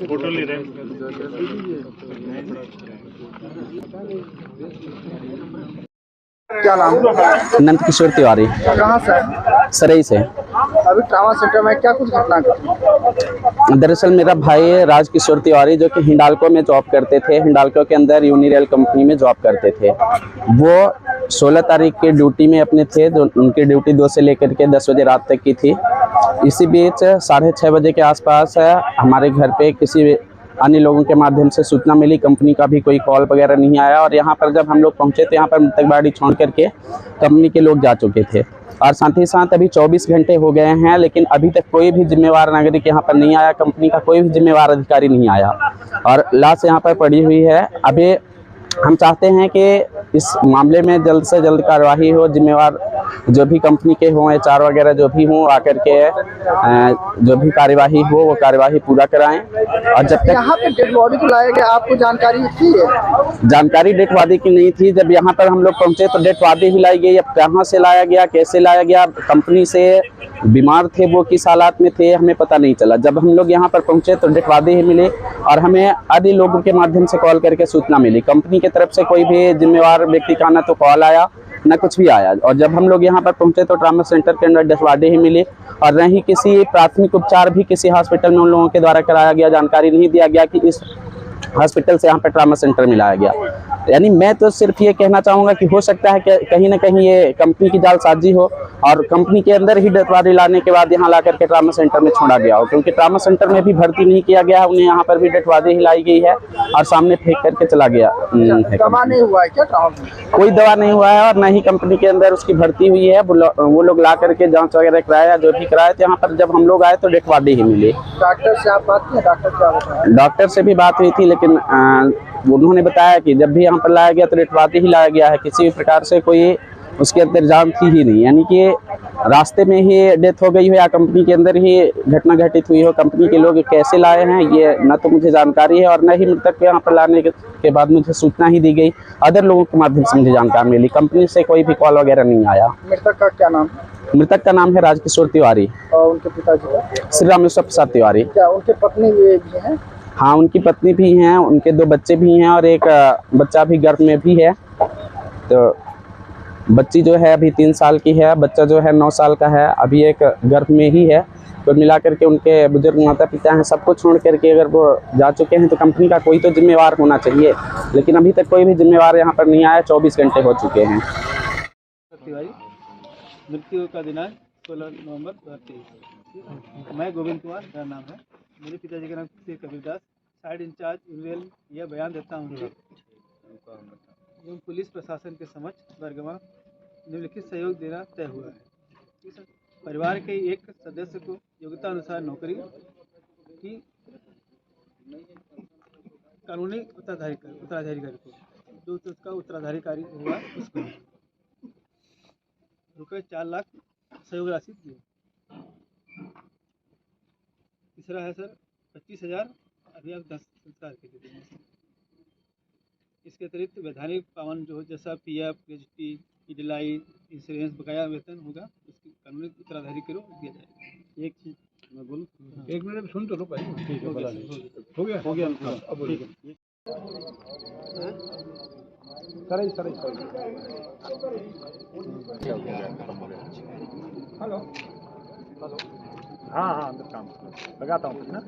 Photo ले रहे हैं। क्या नाम? नंद किशोर तिवारी। कहाँ से? सरई से। अभी ट्रामा सेंटर में क्या कुछ घटना घटी? दरअसल मेरा भाई राज किशोर तिवारी जो कि हिंडाल्को में जॉब करते थे, हिंडाल्को के अंदर यूनिरेल कंपनी में जॉब करते थे। वो 16 तारीख की ड्यूटी में अपने थे, जो उनकी ड्यूटी 2 से लेकर के 10 बजे रात तक की थी। इसी बीच 6:30 बजे के आसपास हमारे घर पे किसी अन्य लोगों के माध्यम से सूचना मिली, कंपनी का भी कोई कॉल वगैरह नहीं आया। और यहाँ पर जब हम लोग पहुँचे तो यहाँ पर मृतक बॉडी छोड़ करके कंपनी के लोग जा चुके थे। और साथ ही साथ अभी 24 घंटे हो गए हैं, लेकिन अभी तक कोई भी जिम्मेवार नागरिक यहाँ पर नहीं आया, कंपनी का कोई भी जिम्मेवार अधिकारी नहीं आया और लाश यहाँ पर पड़ी हुई है। अभी हम चाहते हैं कि इस मामले में जल्द से जल्द कार्रवाई हो, जिम्मेवार जो भी कंपनी के हों, एचआर वगैरह जो भी हों आकर के जो भी कार्यवाही हो वो कार्यवाही पूरा कराएं। और जब तक यहाँ पे डेड बॉडी को लाया गया, आपको जानकारी थी? जानकारी डेड बॉडी की नहीं थी। जब यहाँ पर हम लोग पहुँचे तो डेड बॉडी ही लाई गई। अब कहाँ से लाया गया, कैसे लाया गया, कंपनी से बीमार थे वो किस हालात में थे, हमें पता नहीं चला। जब हम लोग यहाँ पर पहुँचे तो डेड बॉडी ही मिली और हमें अन्य लोगों के माध्यम से कॉल करके सूचना मिली। कंपनी की तरफ से कोई भी जिम्मेवार व्यक्ति का ना तो कॉल आया ना कुछ भी आया। और जब हम लोग यहाँ पर पहुँचे तो ट्रामा सेंटर के अंदर डेड बॉडी ही मिली और न ही किसी प्राथमिक उपचार भी किसी हॉस्पिटल में उन लोगों के द्वारा कराया गया। जानकारी नहीं दिया गया कि इस हॉस्पिटल से यहाँ पर ट्रामा सेंटर में लाया गया। यानी मैं तो सिर्फ ये कहना चाहूँगा कि हो सकता है कि कहीं ना कहीं ये कंपनी की जालसाजी हो और कंपनी के अंदर ही डेड बॉडी लाने के बाद यहाँ ला करके ट्रामा सेंटर में छोड़ा गया हो, क्योंकि ट्रामा सेंटर में भी भर्ती नहीं किया गया है। उन्हें यहाँ पर भी डेड बॉडी ही लाई गई है और सामने फेंक करके चला गया। दवा नहीं हुआ है क्या? कोई दवा नहीं हुआ है और न ही कंपनी के अंदर उसकी भर्ती हुई है। वो लोग ला करके जाँच वगैरह कराया, जो भी कराया तो यहाँ पर जब हम लोग आए तो डेड बॉडी ही मिली। डॉक्टर से आप बात की? डॉक्टर क्या बताया? डॉक्टर से भी बात हुई थी, लेकिन उन्होंने बताया कि जब भी यहाँ पर लाया गया तो डेड बॉडी ही लाया गया है, किसी भी प्रकार से कोई उसके अंदर जान थी ही नहीं। यानी कि रास्ते में ही डेथ हो गई हो या कंपनी के अंदर ही घटना घटित हुई हो। कंपनी के लोग कैसे लाए हैं ये न तो मुझे जानकारी है और न ही मृतक के यहाँ पर लाने के बाद मुझे सूचना ही दी गई। अदर लोगों के माध्यम से मुझे जानकारी मिली, कंपनी से कोई भी कॉल वगैरह नहीं आया। मृतक का क्या नाम? मृतक का नाम है राज किशोर तिवारी। और उनके पिताजी का? श्री रामेश्वर प्रसाद तिवारी। क्या उनके पत्नी भी हैं? हाँ, उनकी पत्नी भी हैं, उनके 2 बच्चे भी हैं और एक बच्चा भी गर्भ में भी है। तो बच्ची जो है अभी 3 साल की है, बच्चा जो है 9 साल का है, अभी एक गर्भ में ही है। तो मिला करके उनके बुजुर्ग माता पिता हैं, सबको छोड़ करके अगर वो जा चुके हैं तो कंपनी का कोई तो जिम्मेवार होना चाहिए, लेकिन अभी तक कोई भी जिम्मेवार यहाँ पर नहीं आया। 24 घंटे हो चुके हैं। मृत्यु का दिनांक 16 नवंबर 2023। मैं गोविंद कुमार, मेरा नाम है। मेरे पिताजी का नाम श्री कबीरदास, साइड इंचार्ज यूनिरेल। यह बयान देता हूँ कि एवं पुलिस प्रशासन के समक्ष बरगवाह निम्नलिखित सहयोग देना तय हुआ है। परिवार के एक सदस्य को योग्यता अनुसार नौकरी की कानूनी उत्तराधिकारी को जो उसका उत्तराधिकारी हुआ उसको रुपये 4 लाख सहयोग राशि दी। तीसरा है सर 25,000 अभी आप 10 संस्कार के लिए। इसके अतिरिक्त वैधानिक पावन जो जैसा पीएफ, पीएचडी, ईडीआई, इंश्योरेंस, बकाया वेतन होगा उसकी कानूनी उत्तराधिकारी को दिया जाएगा। एक चीज मैं बोलूँ, 1 मिनट सुन तो लो भाई। ठीक है, हो गया अब बोलिए। हेलो, हाँ अंदर काम लगाता हूँ ना।